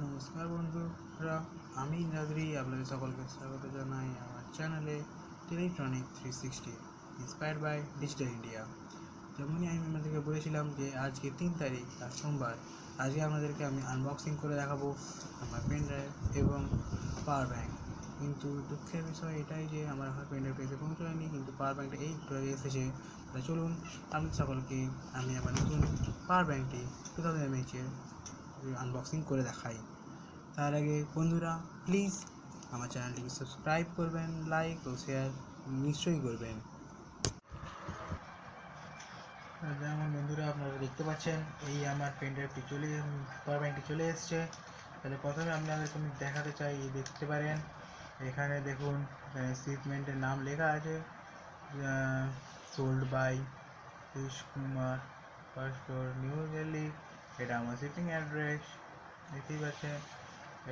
নমস্কার বন্ধুরা, আমি ইন্দ্রাদ্রি আপনাদের সকলকে স্বাগত জানাই আমার চ্যানেলে টেলিট্রনিক 360 ইন্সপায়ার্ড বাই ডিজিটাল ইন্ডিয়া। যেমনই আমি আপনাদেরকে বলেছিলাম যে আজকে 3 তারিখ আর সোমবার, আজকে আপনাদেরকে আমি আনবক্সিং করে দেখাবো আমার পেন ড্রাইভ এবং পাওয়ার ব্যাঙ্ক। কিন্তু দুঃখের বিষয় এটাই যে আমার এখন পেন ড্রাইভ এসে পৌঁছায়নি, কিন্তু পাওয়ার ব্যাঙ্কটা এই একটু আগে এসেছে। তাহলে চলুন আপনাদের সকলকে আমি আমার নতুন পাওয়ার ব্যাঙ্কটি 2000 mAh আনবক্সিং করে দেখাই। তার আগে বন্ধুরা, প্লিজ আমার চ্যানেলটিকে সাবস্ক্রাইব করবেন, লাইক ও শেয়ার নিশ্চয়ই করবেন। যেমন বন্ধুরা আপনারা দেখতে পাচ্ছেন, এই আমার পেন ড্রাইভটি পাওয়ার ব্যাঙ্কটি চলে এসছে। তাহলে প্রথমে আপনাদেরকে আমি দেখাতে চাই, দেখতে পারেন এখানে দেখুন, শিপমেন্টের নাম লেখা আছে, sold by Piyush Kumar, first floor, New Delhi. এটা আমার শিপিং অ্যাড্রেস, দেখতেই পাচ্ছেন।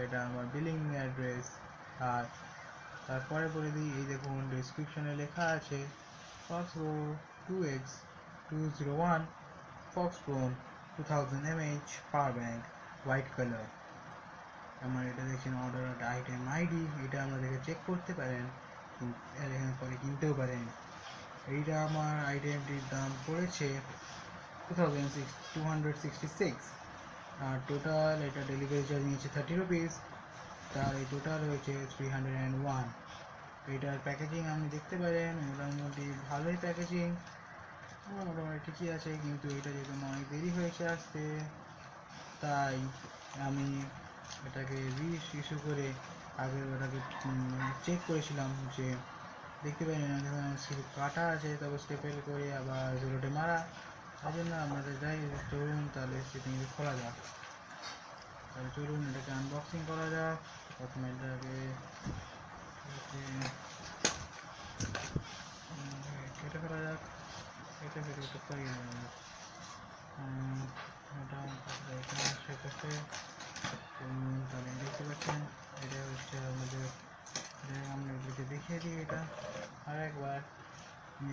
এটা আমার বিলিং অ্যাড্রেস। আর তারপরে বলে দিই, এই দেখুন ডেসক্রিপশনে লেখা আছে ফক্সপ্রো 2X201 ফক্সপ্রো 2000 mAh power bank, white colour. আমার এটা দেখছেন অর্ডার আইটেম আইডি, এটা আমাদেরকে চেক করতে পারেন, এখানে পরে কিনতেও পারেন। এইটা আমার আইটেমটির দাম পড়েছে 266। আর টোটাল এটা ডেলিভারি চার্জ নিয়েছে 30 রুপিস। তার এই টোটাল হয়েছে 301। এটার প্যাকেজিং আপনি দেখতে পারেন, মোটামুটি ভালোই প্যাকেজিং, মোটামুটি ঠিকই আছে। কিন্তু এটা যেহেতু অনেক দেরি হয়েছে আসতে, তাই আমি এটাকে ইস্যু করে আগে ওটাকে চেক করেছিলাম। যে দেখতে পারেন শুধু কাটা আছে, তবে স্টেপেল করে আবার জোরোটে মারা। তার জন্য আমাদের যাই চলুন তাহলে সেটিকে খোলা যাক। তাহলে চলুন এটাকে আনবক্সিং করা যাক। প্রথমে এটাকে কেটে ফেলা যাক, কেটে ফেলে একটু করিয়ে নেওয়া যাক। ওটা এখানে সেটাতে তাহলে দেখতে পাচ্ছেন, এটা হচ্ছে আমাদের, আমরা এগুলিকে দেখিয়ে দিই এটা আর একবার।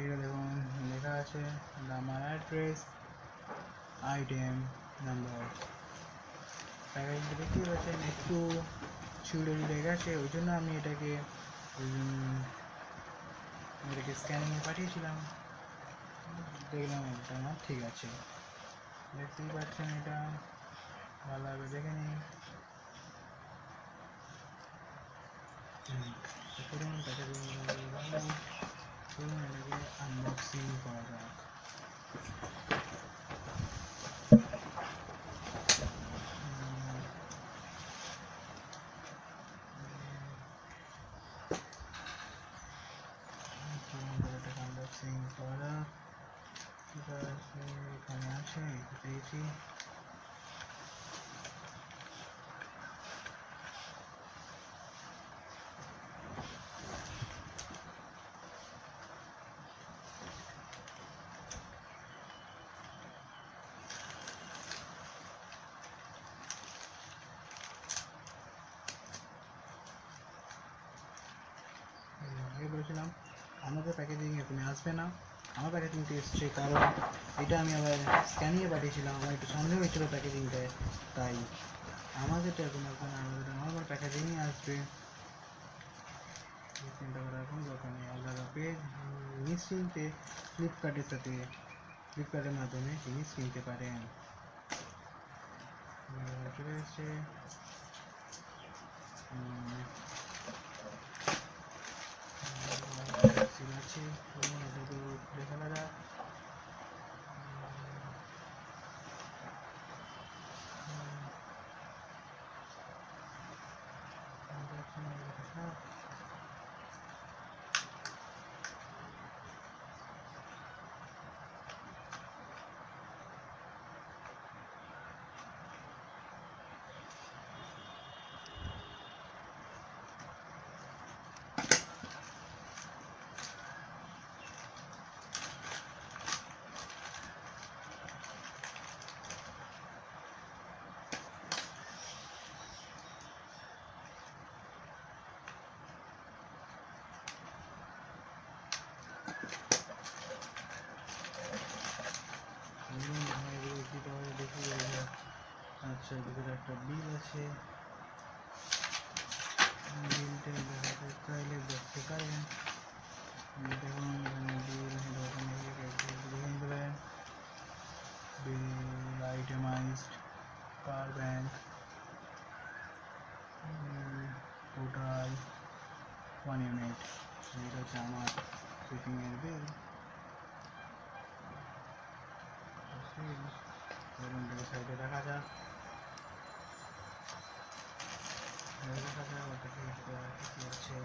এটা দেখুন লেখা আছে আমার অ্যাড্রেস, আইটেম নাম্বার। প্যাকেজিংটা দেখতেই পাচ্ছেন একটু ছিঁড়ে গেছে, ওই জন্য আমি এটাকে স্ক্যানিংয়ে পাঠিয়েছিলাম। দেখলাম এটা আমার ঠিক আছে, দেখতেই পাচ্ছেন। এটা ভালোভাবে দেখে নিই। চলুন এটাকে আনবক্সিং করা যাক। এটাকে আনবক্সিং করা ঠিক আছে, এখানে আছে, পেয়েছি। বলেছিলাম আমাদের প্যাকেজিং এখানে আসবে না, আমার প্যাকেজিংটা এসছে, কারণ এটা আমি আবার স্ক্যানিংয়ে পাঠিয়েছিলাম। আমার একটু সন্দেহ হয়েছিল প্যাকেজিংটায়, তাই আমাদেরটা এখন আসবে না, আমাদের নর্মাল প্যাকেজিংই আসবে। চিন্তা করার কোনো দরকার নেই। আপনারা পেয়ে নিশ্চিন্তে ফ্লিপকার্টের মাধ্যমে জিনিস কিনতে পারেন। চলে এসছে, আছে, এটাকে খুলে ফেলা যাক। আচ্ছা, ভিতরে একটা বিল আছে। Total 1 unit. এটা হচ্ছে আমার শিপিংয়ের বিল। বেলুনটাকে সাইডে রাখা যাক, ওটা কি আছে,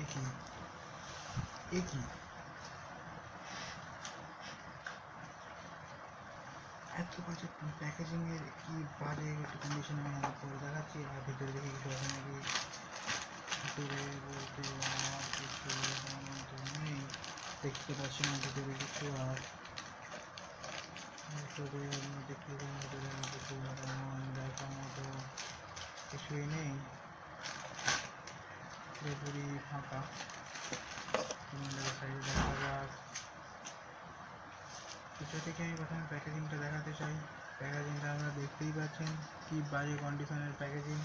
একই একই এত বাজে প্যাকেজিংয়ের, কি বাজে একটা কন্ডিশন আমি আমার পরে দেখাচ্ছি। আর ভিতরে দেখি কিছু আছে নাকি, ভিতরে বলতে আর কিছু তো নেই, দেখতে পাচ্ছি না ভিতরে কিছু। আর ভিতরে আমি দেখতে ভিতরে কিছু তেমন দেখার মতো কিছুই নেই, পুরোপুরি ফাঁকা। সাইডে দেখা যাক, কিছু থেকে আমি প্রথমে প্যাকেজিংটা দেখাতে চাই। প্যাকেজিংটা আপনারা দেখতেই পাচ্ছেন কি বাজে কন্ডিশনের প্যাকেজিং,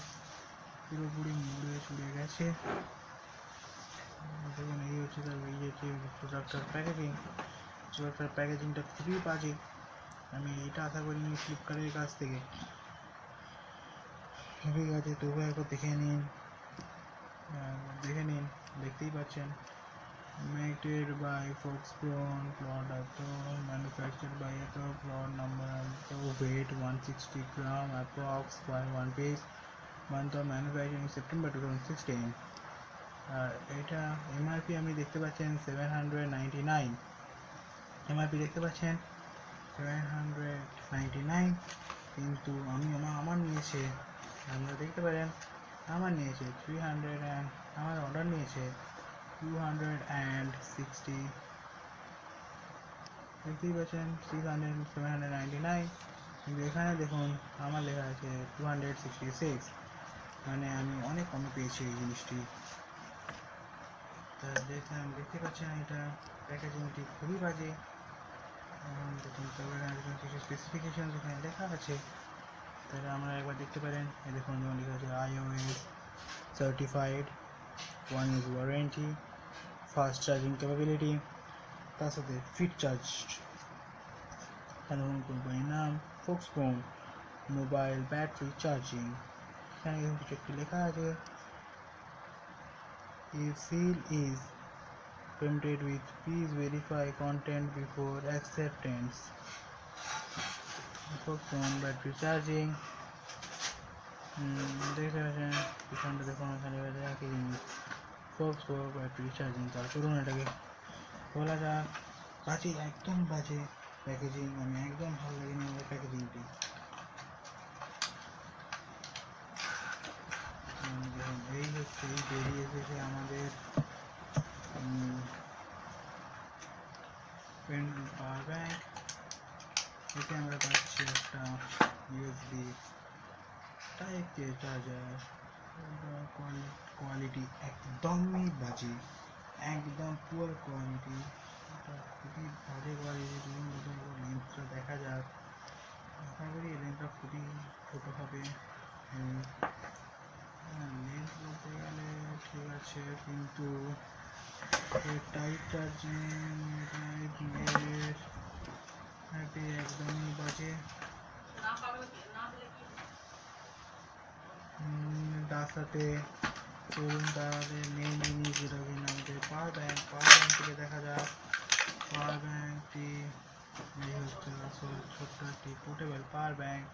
পুরোপুরি মুড়ে চুড়ে গেছে। দেখুন এই হচ্ছে তার, এই হচ্ছে প্রোডাক্টটার প্যাকেজিং। প্রোডাক্টটার প্যাকেজিংটা খুবই বাজে। আমি এটা আশা করিনি ফ্লিপকার্টের কাছ থেকে। ঠিক আছে, তবু একবার দেখে নিন, দেখতেই পাচ্ছেন। Made by Foxconn, product manufactured by Apple, plot number weight 160 gram, approx by 1 piece, month of manufacturing September 2016. এটা এমআরপি আমি দেখতে পাচ্ছেন 799, এমআরপি দেখতে পাচ্ছেন 799, কিন্তু আমি আমার নিয়েছে, আপনারা দেখতে পারেন আমার নিয়েছে 300, আমার অর্ডার নিয়েছে 260, দেখতেই পাচ্ছেন 799, কিন্তু এখানে দেখুন আমার লেখা আছে 266, মানে আমি অনেক কমে পেয়েছি এই জিনিসটি। তা দেখতে পাচ্ছেন এটা প্যাকেজিংটি খুবই বাজে। দেখুন কিছু স্পেসিফিকেশন এখানে লেখা আছে, তাহলে আমরা একবার দেখতে পারেন। এই দেখুন লেখা আছে iOS certified, 1 year warranty, fast charging capability, তার সাথে ফিট চার্জ। সাধারণ কোম্পানির নাম ফক্সকন মোবাইল ব্যাটারি চার্জিং। এখানে কিছু একটি লেখা আছে, if seal is printed with please verify content before acceptance. Foxconn battery charging. দেখতে পাচ্ছেন পিছনটা দেখুন, এখানে একই জিনিস ফক্সকন ব্যাটারি চার্জিং। তার চলুন এটাকে বলা যাক। বাজে, একদম বাজে প্যাকেজিং, আমি একদম ভালো লাগেনি আমার প্যাকেজিংটি। এই হচ্ছে এই বেরিয়ে এসেছে আমাদের পেন পাওয়ার ব্যাংক। এতে আমরা পাচ্ছি একটা ইউএসবি টাইপ কে চার্জার। কোয়ালিটি একদমই বাজে, একদম পুয়ার কোয়ালিটি, খুবই বাজে কোয়ালিটি। লেন্সটা দেখা যাক, আশা করি লেন্সটা খুবই ছোটো হবে। লেন্স বলতে গেলে ঠিক আছে, কিন্তু টাইপ চার্জিং একদমই বাজে। তার সাথে চলুন তাদের মেন জিনিস যেটা কিনা আমাদের পাওয়ার ব্যাংক। পাওয়ার ব্যাংক থেকে দেখা যাক, পাওয়ার ব্যাংকটি এই হচ্ছে আসলে ছোট্ট একটি পোর্টেবল পাওয়ার ব্যাংক।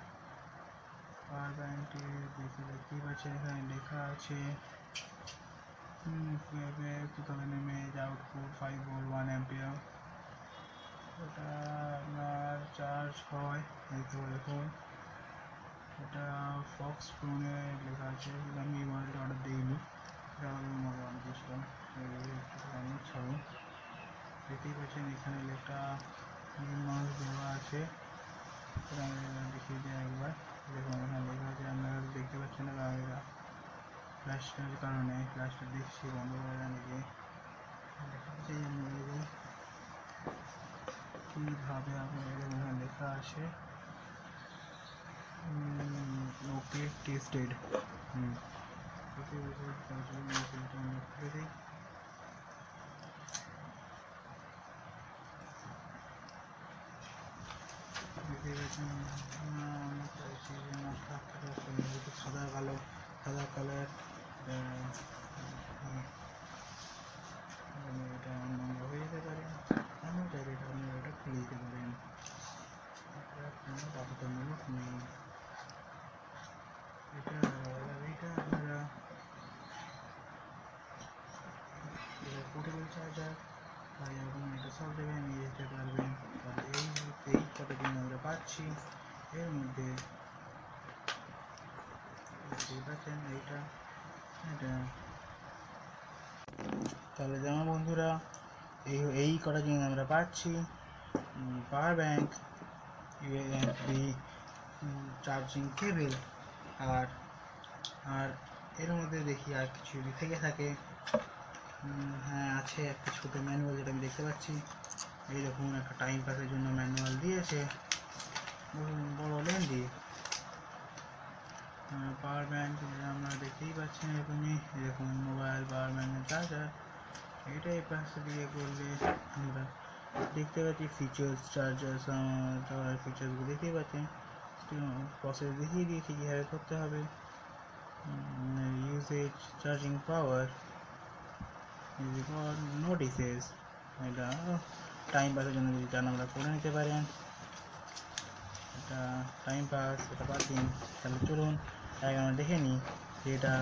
পাওয়ার ব্যাংকটি দেখতেই পাচ্ছেন এখানে লেখা আছে 2000 mAh আউটপুট, 5 volt 1 ampere। এটা আপনার চার্জ হয়, দেখুন এটা ফক্সকনে লেখা আছে, আমি এই মডেলটা অর্ডার দিইনি, এটা আমাদের মডেল অর্ডার দিয়েছিলাম। আমি ছাড়ুন, দেখতেই পাচ্ছেন এখানে লেখা মাস দেওয়া আছে। দেখিয়ে দিই একবার, দেখুন এখানে লেখা আছে, আপনারা দেখতে পাচ্ছেন না এটা ফ্ল্যাশটার কারণে, ফ্ল্যাশটা দেখছি বন্ধ করে দেন নাকি, দেখাতে চাই আমরা দেখুন কীভাবে আপনাদের এখানে লেখা আছে ওকে টেস্টেড। খুলে দিই, দেখতে পাচ্ছেন অনেক রয়েছে সাদা কালো, সাদা কালার। এটা নোংরা হয়ে যেতে পারে, আমরা চাইলে এটা আপনারা এটা খুলে দিতে পারেন। কোনো বাধ্যতামূলক নেই। এটা আপনারা পোর্টেবল চার্জার তাই আপনি এটা সব জায়গায় নিয়ে যেতে পারবেন। তাহলে এই কটা দিন আমরা পাচ্ছি এর মধ্যে দেখতেই পাচ্ছেন এইটা এটা। তাহলে যেমন বন্ধুরা এই কটা জিনিস আমরা পাচ্ছি, power bank, USB charging cable, আর আর এর মধ্যে দেখি আর কিছু যদি থেকে থাকে। হ্যাঁ আছে একটা ছোটো ম্যানুয়াল যেটা আমি দেখতে পাচ্ছি, এই দেখুন একটা টাইম পাসের জন্য ম্যানুয়াল দিয়েছে, বড় লেন্দি। পাওয়ার ব্যাংক আমরা দেখতেই পাচ্ছেন এরকমই, এরকম মোবাইল পাওয়ার ব্যাংকের চার্জার। এটা এই পাশে দিয়ে করলে আমরা দেখতে পাচ্ছি ফিচার্স, চার্জার ফিচার্সগুলো দেখতেই পাচ্ছেন, প্রসেস দেখিয়ে দিয়েছি কীভাবে করতে হবে। ইউসেজ, চার্জিং পাওয়ার, নোটিসেস, এটা টাইম পাসের জন্য যদি চান আমরা করে নিতে পারেন। এটা টাইম পাস, এটা বাদ দিন। তাহলে চলুন আগে আমরা দেখে নিই যে এটা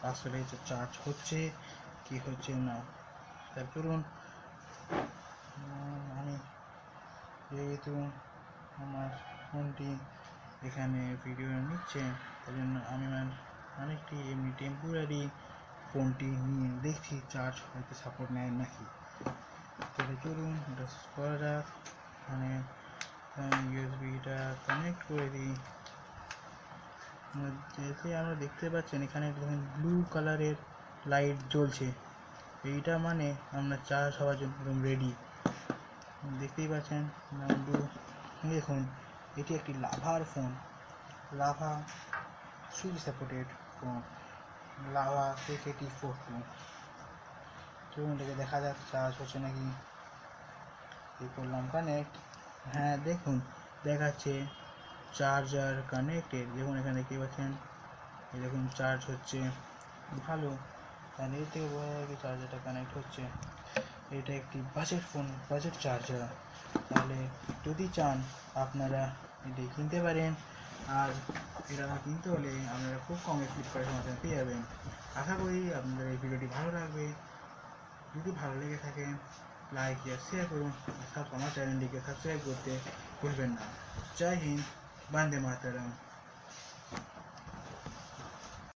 আসলে চার্জ হচ্ছে কি হচ্ছে না। তাহলে চলুন, আমি যেহেতু আমার ফোনটি এখানে ভিডিও নিচ্ছে তাই জন্য আমি অনেকটি এমনি টেম্পোরারি ফোনটি নিয়ে দেখছি চার্জ হয়তো সাপোর্ট নেয় নাকি। তাহলে চলুন এটা করা যাক। মানে ইউএসবিটা কানেক্ট করে দিই। যেতে আমরা দেখতে পাচ্ছেন এখানে দেখুন ব্লু কালারের লাইট জ্বলছে, এইটা মানে আমরা চার্জ হওয়ার জন্য একদম রেডি। দেখতেই পাচ্ছেন দেখুন এটি একটি লাভার phone, Lava switch supported phone, Lava KT42। চলুন এটাকে দেখা যাক চার্জ হচ্ছে নাকি। এই করলাম কানেক্ট, হ্যাঁ দেখুন দেখাচ্ছে চার্জার কানেক্টেড। দেখুন এখানে দেখতে পাচ্ছেন এই দেখুন চার্জ হচ্ছে ভালো, তাহলে এর থেকে বোঝা যায় চার্জারটা কানেক্ট হচ্ছে। এটা একটি বাজেট ফোন, বাজেট চার্জার। তাহলে যদি চান আপনারা এটি কিনতে পারেন, আর এটা কিনতে হলে আপনারা খুব কমে ফ্লিপকার্টের মাধ্যমে পেয়ে যাবেন। আশা করি আপনাদের এই ভিডিওটি ভালো লাগবে। যদি ভালো লেগে থাকে লাইক या শেয়ার করুন, আমার চ্যানেলটিকে সাবস্ক্রাইব করতে ভুলবেন না। জয় হিন্দ, বন্দে মাতরম।